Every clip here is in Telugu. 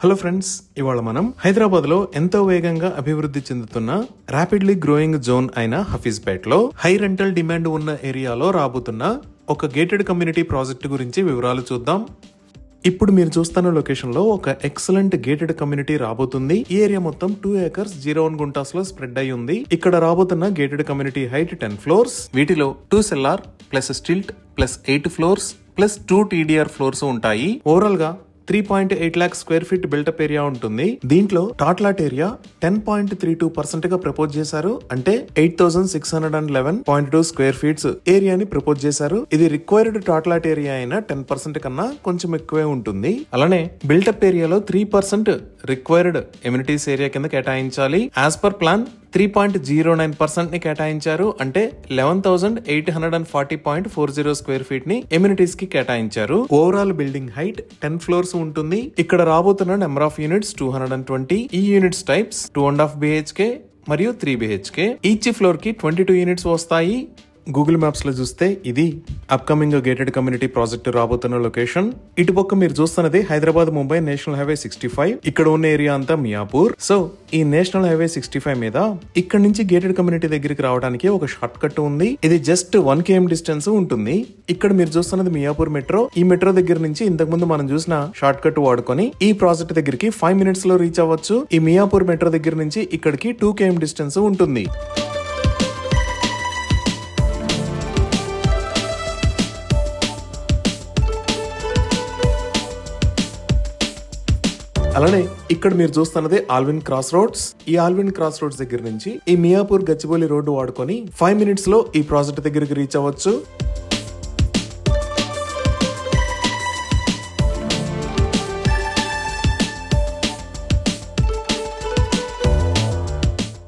హలో ఫ్రెండ్స్, ఇవాళ మనం హైదరాబాద్ లో ఎంతో వేగంగా అభివృద్ధి చెందుతున్న ర్యాపిడ్లీ గ్రోయింగ్ జోన్ అయిన హఫీజ్పేట్ లో హై రెంటల్ డిమాండ్ ఉన్న ఏరియాలో రాబోతున్న ఒక గేటెడ్ కమ్యూనిటీ ప్రాజెక్ట్ గురించి వివరాలు చూద్దాం. ఇప్పుడు మీరు చూస్తున్న లొకేషన్ లో ఒక ఎక్సలెంట్ గేటెడ్ కమ్యూనిటీ రాబోతుంది. ఈ ఏరియా మొత్తం 2 acres 01 గుంటాస్ లో స్ప్రెడ్ అయి ఉంది. ఇక్కడ రాబోతున్న గేటెడ్ కమ్యూనిటీ హైట్ 10 floors. వీటిలో 2 cellar plus stilt plus 8 floors plus 2 TDR floors ఉంటాయి. ఓవరాల్ గా 3.8 lakh square feet built-up area ఉంటుంది. దీంట్లో టాట్లాట్ ఏరియా 10.32% గా ప్రపోజ్ చేశారు. అంటే 8611.2 స్క్వేర్ ఫీట్స్ ఏరియాని ప్రపోజ్ చేశారు. ఇది రిక్వైర్డ్ టాట్లాట్ ఏరియా అయినా 10% కన్నా కొంచెం ఎక్కువే ఉంటుంది. అలానే బిల్టప్ ఏరియాలో 3% రిక్వైర్డ్ ఎమ్యూనిటీస్ ఏరియా కింద కేటాయించాలి. యాజ్ పర్ ప్లాన్ 3.09% ని కేటాయించారు. అంటే 11,840.40 స్క్వేర్ ఫీట్ ని ఎమ్యూనిటీస్ కి కేటాయించారు. ఓవరాల్ బిల్డింగ్ హైట్ 10 floors ఉంటుంది. ఇక్కడ రాబోతున్న నెంబర్ ఆఫ్ యూనిట్స్ 220. ఈ యూనిట్స్ టైప్స్ 2.5 BHK మరియు 3 BHK. ఈచ్ ఫ్లోర్ కి 22 యూనిట్స్ వస్తాయి. గూగుల్ మ్యాప్స్ లో చూస్తే ఇది అప్కమింగ్ గేటెడ్ కమ్యూనిటీ ప్రాజెక్ట్ రాబోతున్న లొకేషన్. ఇటుపక్క మీరు చూస్తున్నది హైదరాబాద్ ముంబై నేషనల్ హైవే 65. ఇక్కడ ఉన్న ఏరియా అంతా మియాపూర్. సో ఈ నేషనల్ హైవే 65 మీద ఇక్కడ నుంచి గేటెడ్ కమ్యూనిటీ దగ్గరికి రావడానికి ఒక షార్ట్ కట్ ఉంది. ఇది జస్ట్ 1 km డిస్టెన్స్ ఉంటుంది. ఇక్కడ మీరు చూస్తున్నది మియాపూర్ మెట్రో. ఈ మెట్రో దగ్గర నుంచి ఇంతకు ముందు మనం చూసిన షార్ట్ కట్ వాడుకొని ఈ ప్రాజెక్ట్ దగ్గరికి 5 minutes లో రీచ్ అవ్వచ్చు. ఈ మియాపూర్ మెట్రో దగ్గర నుంచి ఇక్కడికి 2 km డిస్టెన్స్ ఉంటుంది. అలానే ఇక్కడ మీరు చూస్తున్నది ఆల్విన్ క్రాస్ రోడ్స్. ఈ ఆల్విన్ క్రాస్ రోడ్స్ దగ్గర నుంచి ఈ మియాపూర్ గచ్చిబౌలి రోడ్డు వాడుకొని 5 minutes లో ఈ ప్రాజెక్ట్ దగ్గరికి రీచ్ అవ్వచ్చు.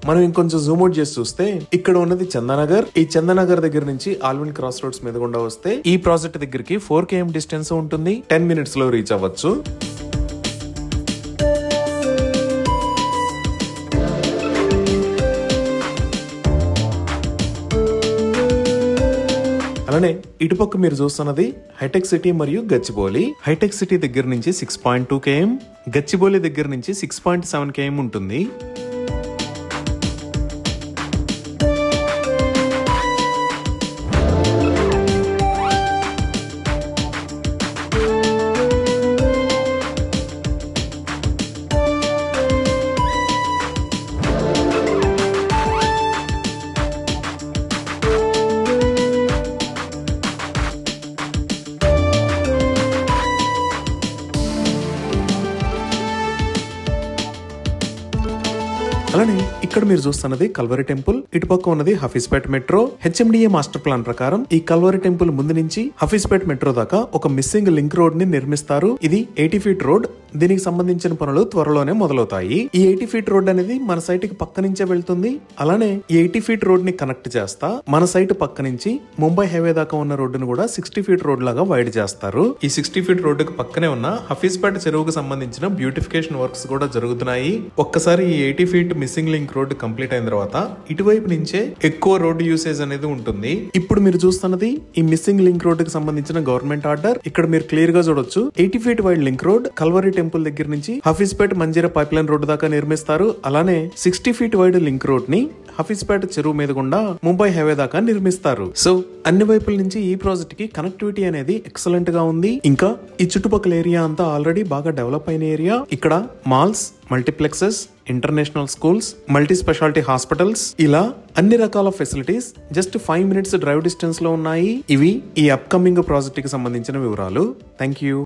మనం ఇంకొంచెం జూమ్ అవుట్ చేసి చూస్తే ఇక్కడ ఉన్నది చందానగర్. ఈ చందానగర్ దగ్గర నుంచి ఆల్విన్ క్రాస్ రోడ్స్ మీద గుండా వస్తే ఈ ప్రాజెక్ట్ దగ్గరికి 4 km డిస్టెన్స్ ఉంటుంది. 10 minutes లో రీచ్ అవ్వచ్చు. అలానే ఇటుపక్క మీరు చూస్తున్నది హైటెక్ సిటీ మరియు గచ్చిబౌలి. హైటెక్ సిటీ దగ్గర నుంచి 6.2 km, గచ్చిబౌలి దగ్గర నుంచి 6.7 km ఉంటుంది. అలానే ఇక్కడ మీరు చూస్తున్నది కల్వరి టెంపుల్. ఇటుపక్క ఉన్నది Hafeezpet metro. HMDA master plan ప్రకారం ఈ కల్వరి టెంపుల్ ముందు నుంచి హఫీజ్పేట్ మెట్రో దాకా ఒక మిస్సింగ్ లింక్ రోడ్ ని నిర్మిస్తారు. ఇది 80 feet రోడ్. దీనికి సంబంధించిన పనులు త్వరలోనే మొదలవుతాయి. ఈ 80 feet రోడ్ అనేది మన సైట్ కి పక్క నుంచే వెళ్తుంది. అలానే ఈ 80 feet రోడ్ ని కనెక్ట్ చేస్తా మన సైట్ పక్క నుంచి ముంబై హైవే దాకా ఉన్న రోడ్డును కూడా 60 feet రోడ్ లాగా వైడ్ చేస్తారు. ఈ 60 feet రోడ్డుకు పక్కనే ఉన్న హఫీజ్పేట్ చెరువుకు సంబంధించిన బ్యూటిఫికేషన్ వర్క్స్ కూడా జరుగుతున్నాయి. ఒక్కసారి ఈ 80 feet missing link road complete అయిన తర్వాత ఇటువైపు నుంచే ఎక్కువ రోడ్డు యూసేజ్ అనేది ఉంటుంది. ఇప్పుడు మీరు చూస్తున్నది ఈ మిస్సింగ్ లింక్ రోడ్ కి సంబంధించిన గవర్నమెంట్ ఆర్డర్. ఇక్కడ మీరు క్లియర్ గా చూడొచ్చు. 80 feet wide link road Calvary temple దగ్గర నుంచి Hafeezpet Manjira pipe line road దాకా నిర్మిస్తారు. అలానే 60 feet వైడ్ లింక్ రోడ్ ని హఫీజ్పేట్ చెరువు మీద గుండా ముంబై హైవే దాకా నిర్మిస్తారు. సో అన్ని వైపుల నుంచి ఈ ప్రాజెక్ట్ కి కనెక్టివిటీ అనేది ఎక్సలెంట్ గా ఉంది. ఇంకా ఈ చుట్టుపక్కల ఏరియా అంతా ఆల్రెడీ బాగా డెవలప్ అయిన ఏరియా. ఇక్కడ malls, multiplexes, international schools, multi speciality hospitals, ఇలా అన్ని రకాల facilities just 5 minutes drive distance లో ఉన్నాయి. ఇవి ఈ అప్కమింగ్ ప్రాజెక్ట్ కి సంబంధించిన వివరాలు. Thank you.